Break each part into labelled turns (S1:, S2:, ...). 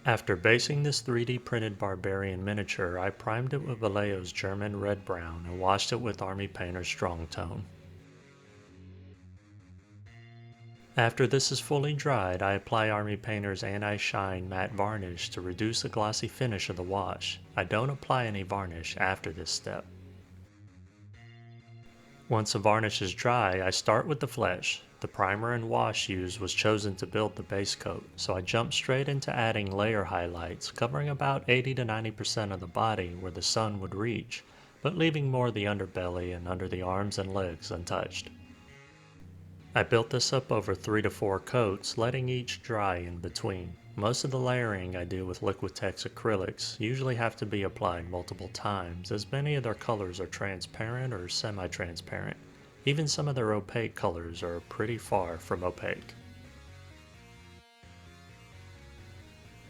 S1: After basing this 3D printed Barbarian miniature, I primed it with Vallejo's German Red Brown and washed it with Army Painter's Strong Tone. After this is fully dried, I apply Army Painter's Anti-Shine Matte Varnish to reduce the glossy finish of the wash. I don't apply any varnish after this step. Once the varnish is dry, I start with the flesh. The primer and wash used was chosen to build the base coat, so I jump straight into adding layer highlights, covering about 80 to 90% of the body where the sun would reach, but leaving more of the underbelly and under the arms and legs untouched. I built this up over 3 to 4 coats, letting each dry in between. Most of the layering I do with liquitex acrylics usually have to be applied multiple times, as many of their colors are transparent or semi-transparent. Even some of their opaque colors are pretty far from opaque.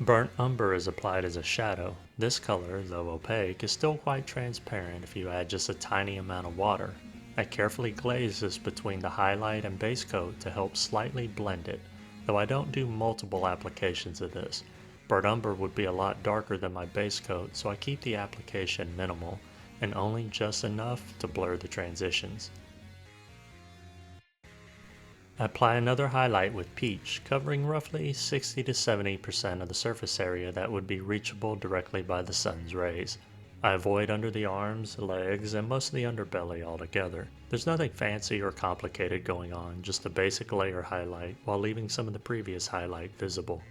S1: Burnt umber is applied as a shadow. This color, though opaque, is still quite transparent if you add just a tiny amount of water. I carefully glaze this between the highlight and base coat to help slightly blend it, though I don't do multiple applications of this. Burnt umber would be a lot darker than my base coat, so I keep the application minimal, and only just enough to blur the transitions. I apply another highlight with peach, covering roughly 60 to 70% of the surface area that would be reachable directly by the sun's rays. I avoid under the arms, legs, and most of the underbelly altogether. There's nothing fancy or complicated going on, just a basic layer highlight while leaving some of the previous highlight visible.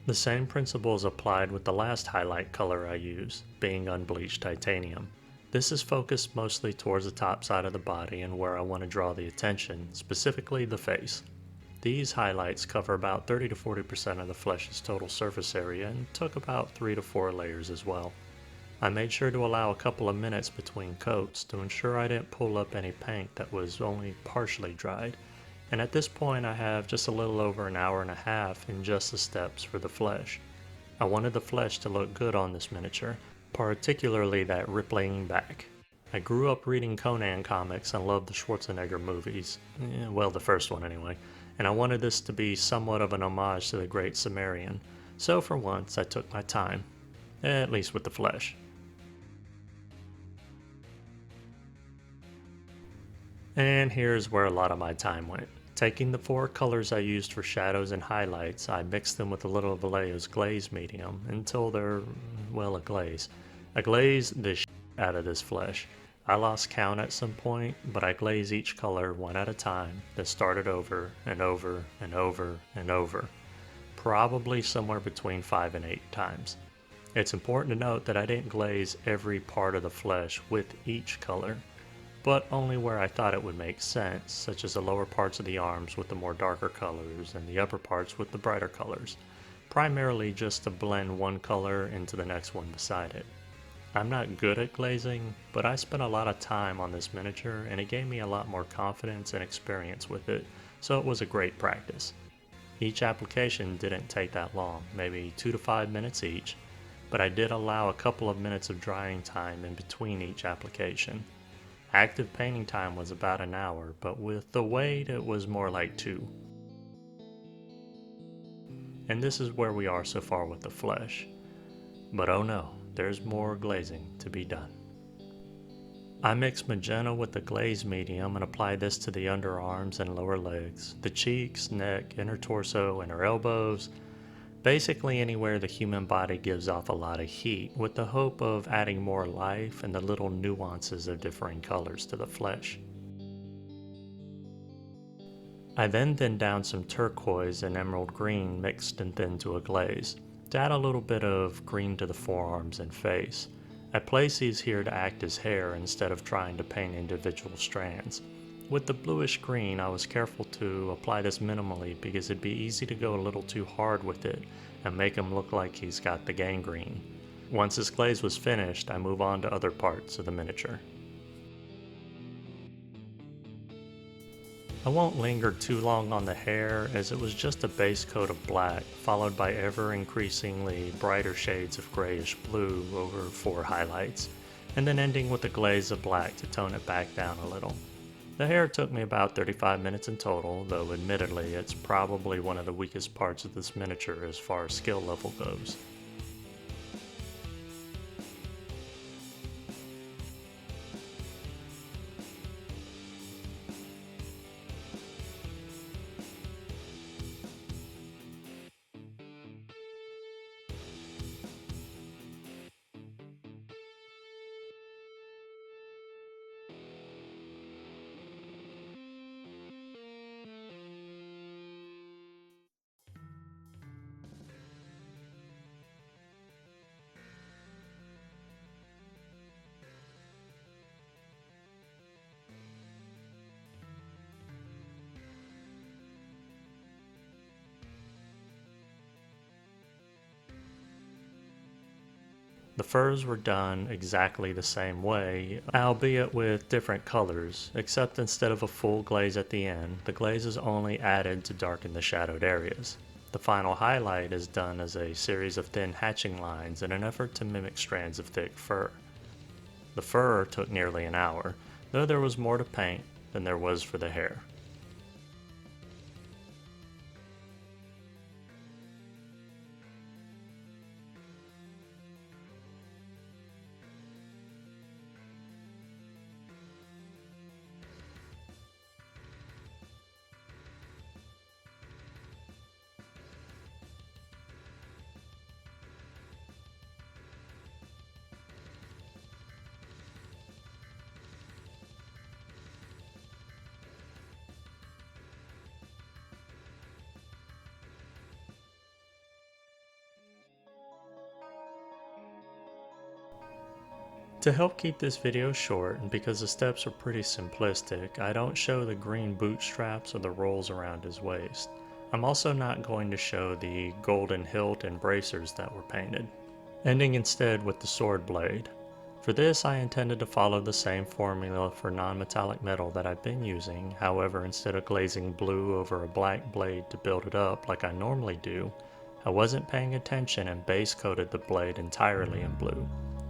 S1: The same principle is applied with the last highlight color I use, being unbleached titanium. This is focused mostly towards the top side of the body and where I want to draw the attention, specifically the face. These highlights cover about 30 to 40% of the flesh's total surface area and took about 3 to 4 layers as well. I made sure to allow a couple of minutes between coats to ensure I didn't pull up any paint that was only partially dried, and at this point I have just a little over an hour and a half in just the steps for the flesh. I wanted the flesh to look good on this miniature, particularly that rippling back. I grew up reading Conan comics and loved the Schwarzenegger movies, well, the first one anyway, and I wanted this to be somewhat of an homage to the great Cimmerian, so for once I took my time, at least with the flesh. And here's where a lot of my time went. Taking the 4 colors I used for shadows and highlights, I mixed them with a little of Vallejo's glaze medium until they're, well, a glaze. I glazed the out of this flesh. I lost count at some point, but I glaze each color one at a time, then started over and over and over and over, probably somewhere between 5 and 8 times. It's important to note that I didn't glaze every part of the flesh with each color, but only where I thought it would make sense, such as the lower parts of the arms with the more darker colors and the upper parts with the brighter colors, primarily just to blend one color into the next one beside it. I'm not good at glazing, but I spent a lot of time on this miniature and it gave me a lot more confidence and experience with it, so it was a great practice. Each application didn't take that long, maybe 2 to 5 minutes each, but I did allow a couple of minutes of drying time in between each application. Active painting time was about an hour, but with the weight it was more like 2. And this is where we are so far with the flesh. But oh no, there's more glazing to be done. I mix magenta with the glaze medium and apply this to the underarms and lower legs, the cheeks, neck, inner torso, and her elbows, basically anywhere the human body gives off a lot of heat, with the hope of adding more life and the little nuances of differing colors to the flesh. I then thinned down some turquoise and emerald green mixed and thinned to a glaze, to add a little bit of green to the forearms and face. I place these here to act as hair instead of trying to paint individual strands. With the bluish green, I was careful to apply this minimally because it'd be easy to go a little too hard with it and make him look like he's got the gangrene. Once his glaze was finished, I move on to other parts of the miniature. I won't linger too long on the hair, as it was just a base coat of black, followed by ever increasingly brighter shades of grayish blue over 4 highlights, and then ending with a glaze of black to tone it back down a little. The hair took me about 35 minutes in total, though admittedly it's probably one of the weakest parts of this miniature as far as skill level goes. The furs were done exactly the same way, albeit with different colors, except instead of a full glaze at the end, the glaze is only added to darken the shadowed areas. The final highlight is done as a series of thin hatching lines in an effort to mimic strands of thick fur. The fur took nearly an hour, though there was more to paint than there was for the hair. To help keep this video short, and because the steps are pretty simplistic, I don't show the green bootstraps or the rolls around his waist. I'm also not going to show the golden hilt and bracers that were painted, ending instead with the sword blade. For this I intended to follow the same formula for non-metallic metal that I've been using, however instead of glazing blue over a black blade to build it up like I normally do, I wasn't paying attention and base coated the blade entirely in blue.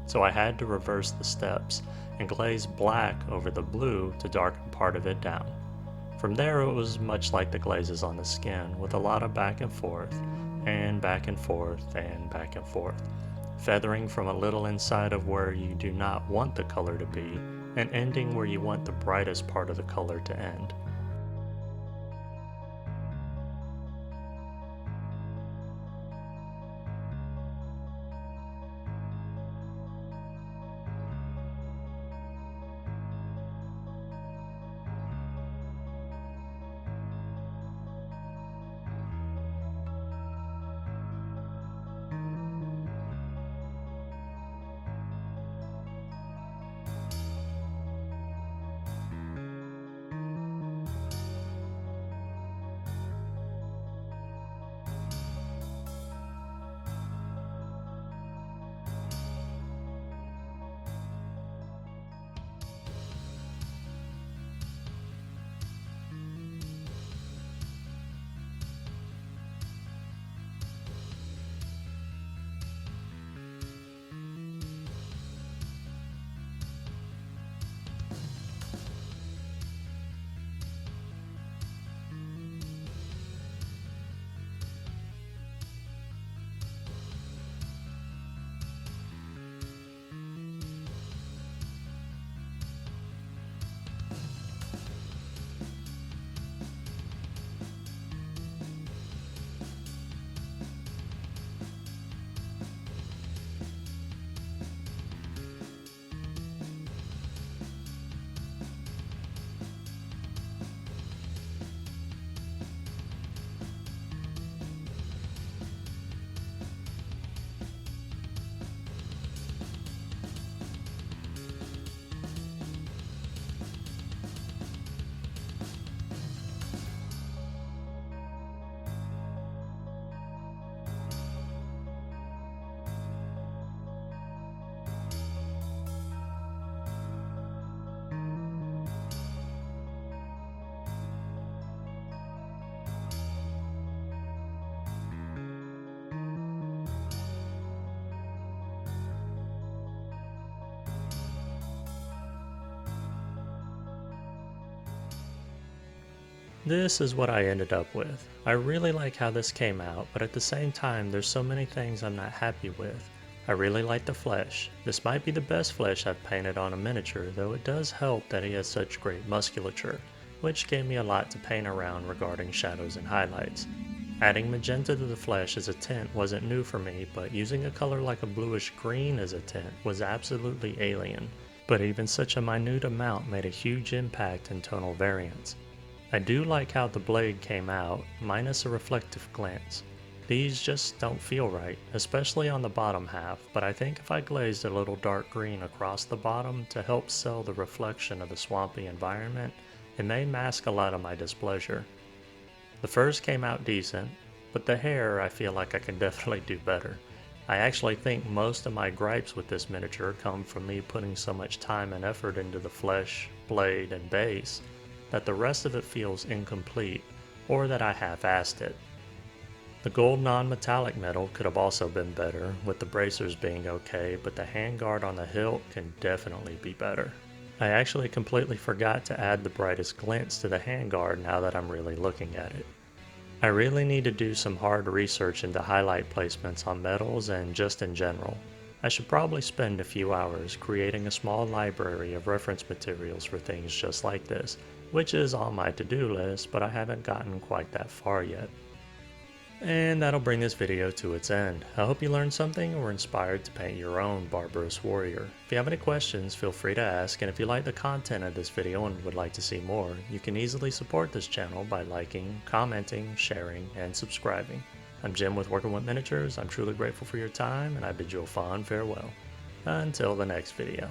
S1: So I had to reverse the steps and glaze black over the blue to darken part of it down. From there it was much like the glazes on the skin, with a lot of back and forth, and back and forth, and back and forth, feathering from a little inside of where you do not want the color to be, and ending where you want the brightest part of the color to end. This is what I ended up with. I really like how this came out, but at the same time there's so many things I'm not happy with. I really like the flesh. This might be the best flesh I've painted on a miniature, though it does help that he has such great musculature, which gave me a lot to paint around regarding shadows and highlights. Adding magenta to the flesh as a tint wasn't new for me, but using a color like a bluish green as a tint was absolutely alien. But even such a minute amount made a huge impact in tonal variance. I do like how the blade came out, minus a reflective glance. These just don't feel right, especially on the bottom half, but I think if I glazed a little dark green across the bottom to help sell the reflection of the swampy environment, it may mask a lot of my displeasure. The furs came out decent, but the hair I feel like I can definitely do better. I actually think most of my gripes with this miniature come from me putting so much time and effort into the flesh, blade, and base that the rest of it feels incomplete, or that I half-assed it. The gold non-metallic metal could have also been better, with the bracers being okay, but the handguard on the hilt can definitely be better. I actually completely forgot to add the brightest glints to the handguard now that I'm really looking at it. I really need to do some hard research into highlight placements on metals and just in general. I should probably spend a few hours creating a small library of reference materials for things just like this, which is on my to-do list, but I haven't gotten quite that far yet. And that'll bring this video to its end. I hope you learned something or were inspired to paint your own barbarous warrior. If you have any questions, feel free to ask, and if you like the content of this video and would like to see more, you can easily support this channel by liking, commenting, sharing, and subscribing. I'm Jim with Working With Miniatures. I'm truly grateful for your time, and I bid you a fond farewell. Until the next video.